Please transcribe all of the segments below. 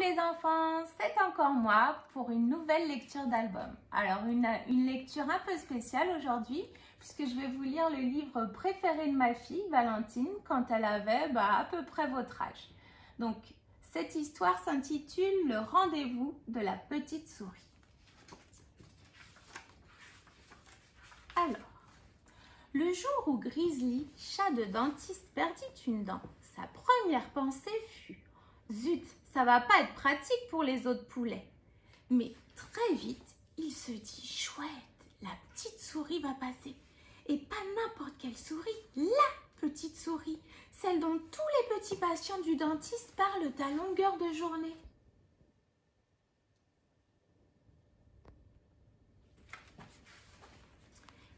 les enfants, c'est encore moi pour une nouvelle lecture d'album. Alors une lecture un peu spéciale aujourd'hui puisque je vais vous lire le livre préféré de ma fille Valentine quand elle avait à peu près votre âge. Donc cette histoire s'intitule Le rendez-vous de la petite souris. Alors, le jour où Grizzly, chat de dentiste, perdit une dent, sa première pensée fut « Zut, ça va pas être pratique pour les autres poulets ». Mais très vite, il se dit « Chouette, la petite souris va passer. Et pas n'importe quelle souris, la petite souris, celle dont tous les petits patients du dentiste parlent à longueur de journée. »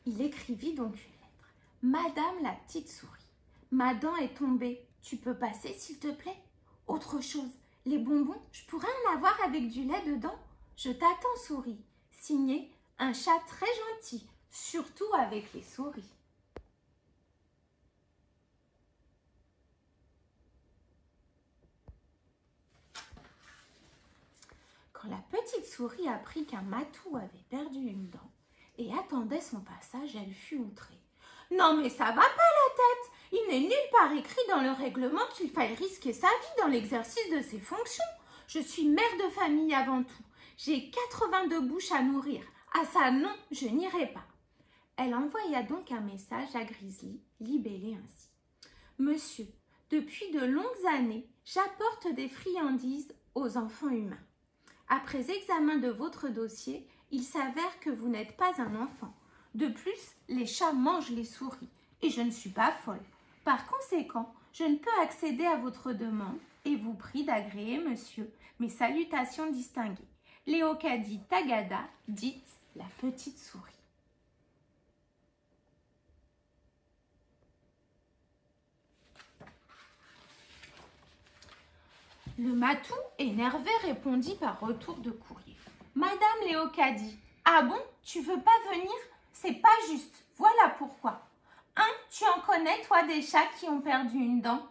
Il écrivit donc une lettre. « Madame la petite souris, ma dent est tombée. Tu peux passer s'il te plaît? Autre chose, les bonbons, je pourrais en avoir avec du lait dedans? Je t'attends souris. Signé, un chat très gentil, surtout avec les souris. » Quand la petite souris apprit qu'un matou avait perdu une dent et attendait son passage, elle fut outrée. « Non mais ça va pas la tête! Il n'est nulle part écrit dans le règlement qu'il faille risquer sa vie dans l'exercice de ses fonctions. Je suis mère de famille avant tout. J'ai 82 bouches à nourrir. Ah ça non, je n'irai pas. » Elle envoya donc un message à Grizzly, libellé ainsi. « Monsieur, depuis de longues années, j'apporte des friandises aux enfants humains. Après examen de votre dossier, il s'avère que vous n'êtes pas un enfant. De plus, les chats mangent les souris et je ne suis pas folle. Par conséquent, je ne peux accéder à votre demande et vous prie d'agréer, monsieur, mes salutations distinguées. Léocadie Tagada, dite la petite souris. » Le matou, énervé, répondit par retour de courrier. « Madame Léocadie, ah bon, tu veux pas venir? C'est pas juste, voilà pourquoi. Tu en connais, toi, des chats qui ont perdu une dent?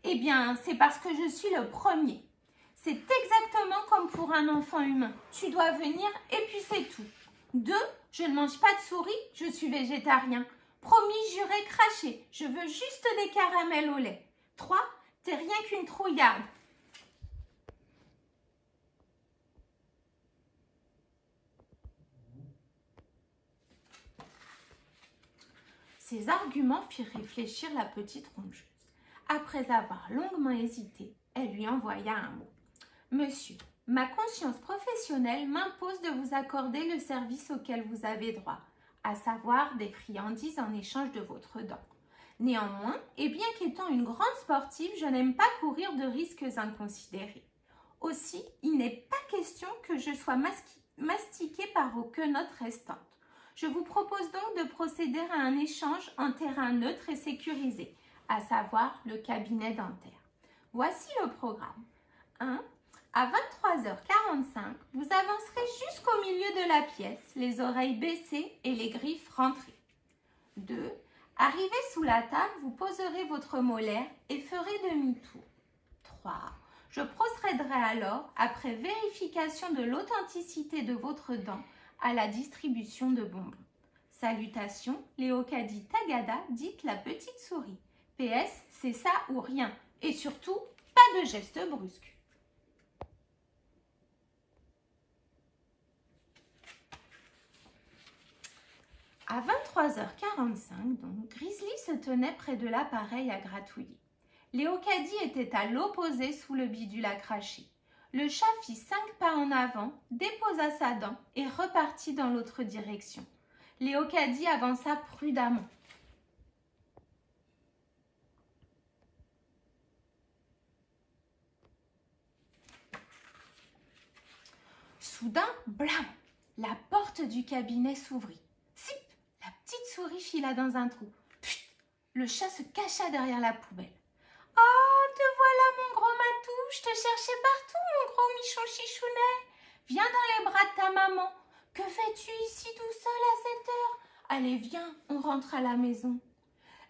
Eh bien, c'est parce que je suis le premier. C'est exactement comme pour un enfant humain. Tu dois venir et puis c'est tout. 2, je ne mange pas de souris, je suis végétarien. Promis, juré, craché, je veux juste des caramels au lait. 3, t'es rien qu'une trouillarde. » Ces arguments firent réfléchir la petite rongeuse. Après avoir longuement hésité, elle lui envoya un mot. « Monsieur, ma conscience professionnelle m'impose de vous accorder le service auquel vous avez droit, à savoir des friandises en échange de votre dent. Néanmoins, et bien qu'étant une grande sportive, je n'aime pas courir de risques inconsidérés. Aussi, il n'est pas question que je sois mastiquée par vos quenottes restantes. Je vous propose donc de procéder à un échange en terrain neutre et sécurisé, à savoir le cabinet dentaire. Voici le programme. 1. À 23h45, vous avancerez jusqu'au milieu de la pièce, les oreilles baissées et les griffes rentrées. 2. Arrivé sous la table, vous poserez votre molaire et ferez demi-tour. 3. Je procéderai alors, après vérification de l'authenticité de votre dent, à la distribution de bonbons. Salutations, Léocadie Tagada, dite la petite souris. PS, c'est ça ou rien. Et surtout, pas de gestes brusques. À 23h45, donc, Grizzly se tenait près de l'appareil à gratouiller. Léocadie était à l'opposé sous le bidule à cracher. Le chat fit 5 pas en avant, déposa sa dent et repartit dans l'autre direction. Léocadie avança prudemment. Soudain, blam, la porte du cabinet s'ouvrit. Zip, la petite souris fila dans un trou. Pfft, le chat se cacha derrière la poubelle. « Oh, te voilà mon gros matou, je te cherchais partout mon gros michon chichounet. Viens dans les bras de ta maman. Que fais-tu ici tout seul à cette heure? Allez, viens, on rentre à la maison. »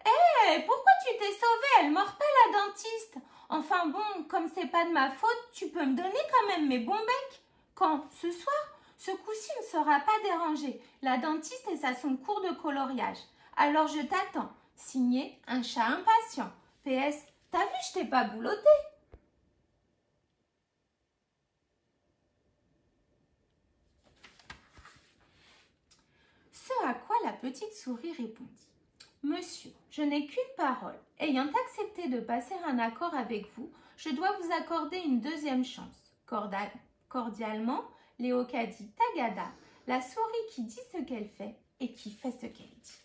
Hé, pourquoi tu t'es sauvée? Elle mord pas la dentiste. Enfin bon, comme c'est pas de ma faute, tu peux me donner quand même mes bons becs. Quand? Ce soir? Ce coup-ci ne sera pas dérangé. La dentiste est à son cours de coloriage. Alors je t'attends. Signé un chat impatient. PS, t'as vu, je t'ai pas boulotté. Ce à quoi la petite souris répondit. Monsieur, je n'ai qu'une parole. Ayant accepté de passer un accord avec vous, je dois vous accorder une deuxième chance. Cordialement, Léocadie Tagada, la souris qui dit ce qu'elle fait et qui fait ce qu'elle dit.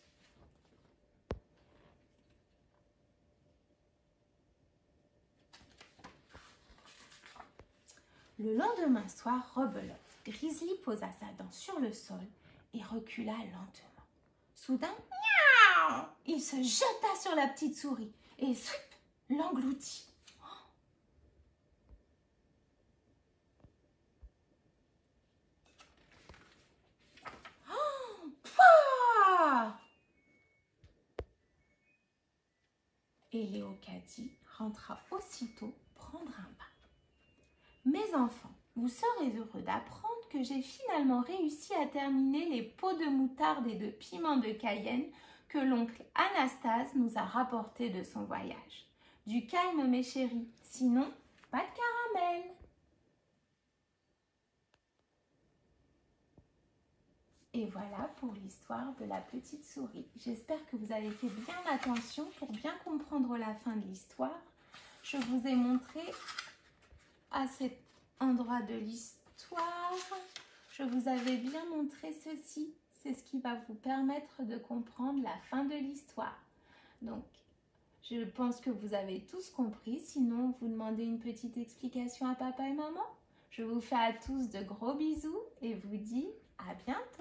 Le lendemain soir, rebelote, Grizzly posa sa dent sur le sol et recula lentement. Soudain, miaou, il se jeta sur la petite souris et swip, l'engloutit. Et Léocadie rentra aussitôt prendre un bain. Mes enfants, vous serez heureux d'apprendre que j'ai finalement réussi à terminer les pots de moutarde et de piment de Cayenne que l'oncle Anastase nous a rapportés de son voyage. Du calme, mes chéris, sinon, pas de caramel. Et voilà pour l'histoire de la petite souris. J'espère que vous avez fait bien attention pour bien comprendre la fin de l'histoire. Je vous ai montré à cet endroit de l'histoire, je vous avais bien montré ceci. C'est ce qui va vous permettre de comprendre la fin de l'histoire. Donc, je pense que vous avez tous compris. Sinon, vous demandez une petite explication à papa et maman. Je vous fais à tous de gros bisous et vous dis à bientôt.